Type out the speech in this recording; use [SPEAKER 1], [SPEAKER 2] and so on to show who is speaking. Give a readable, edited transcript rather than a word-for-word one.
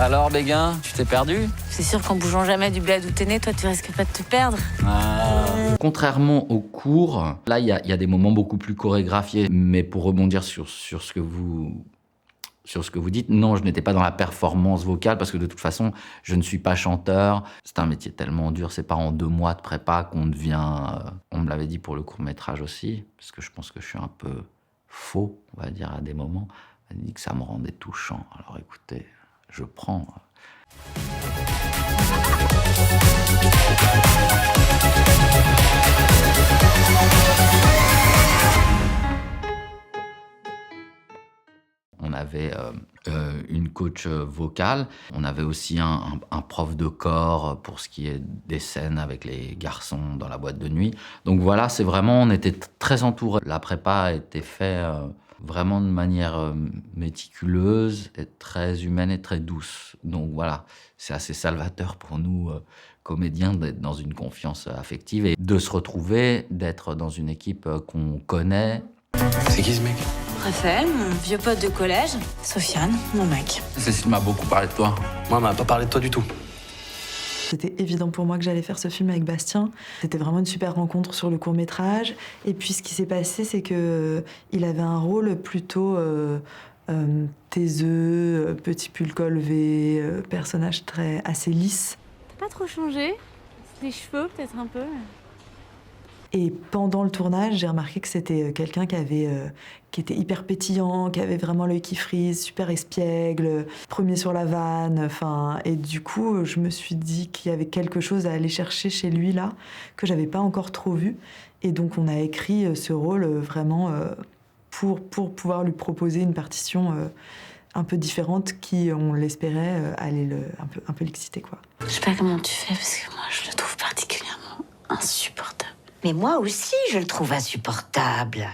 [SPEAKER 1] Alors, Béguin, tu t'es perdu?
[SPEAKER 2] C'est sûr qu'en bougeant jamais du bled où t'es né, toi, tu risques pas de te perdre.
[SPEAKER 3] Contrairement au cours, là, il y a des moments beaucoup plus chorégraphiés. Mais pour rebondir sur ce que vous dites, non, je n'étais pas dans la performance vocale parce que de toute façon, je ne suis pas chanteur. C'est un métier tellement dur, c'est pas en 2 mois de prépa qu'on devient... on me l'avait dit pour le court-métrage aussi, parce que je pense que je suis un peu faux, on va dire, à des moments. Elle dit que ça me rendait touchant. Alors écoutez, je prends... On avait une coach vocale, on avait aussi un prof de corps pour ce qui est des scènes avec les garçons dans la boîte de nuit. Donc voilà, c'est vraiment, on était très entourés. La prépa a été faite vraiment de manière méticuleuse, et très humaine et très douce. Donc voilà, c'est assez salvateur pour nous, comédiens, d'être dans une confiance affective et de se retrouver, d'être dans une équipe qu'on connaît.
[SPEAKER 1] C'est qui ce mec?
[SPEAKER 2] Raphaël, mon vieux pote de collège. Sofiane, mon mec.
[SPEAKER 1] Cécile m'a beaucoup parlé de toi.
[SPEAKER 4] Moi, elle m'a pas parlé de toi du tout.
[SPEAKER 5] C'était évident pour moi que j'allais faire ce film avec Bastien. C'était vraiment une super rencontre sur le court-métrage. Et puis ce qui s'est passé, c'est que il avait un rôle plutôt taiseux, petit pull col V, personnage assez lisse.
[SPEAKER 2] T'as pas trop changé? Les cheveux, peut-être un peu?
[SPEAKER 5] Et pendant le tournage, j'ai remarqué que c'était quelqu'un qui était hyper pétillant, qui avait vraiment l'œil qui frise, super espiègle, premier sur la vanne. Et du coup, je me suis dit qu'il y avait quelque chose à aller chercher chez lui là, que j'avais pas encore trop vu. Et donc, on a écrit ce rôle vraiment pour pouvoir lui proposer une partition un peu différente qui, on l'espérait, allait un peu l'exciter, quoi.
[SPEAKER 2] Je sais pas comment tu fais, parce que moi, je le trouve particulièrement insupportable.
[SPEAKER 6] Mais moi aussi, je le trouve insupportable.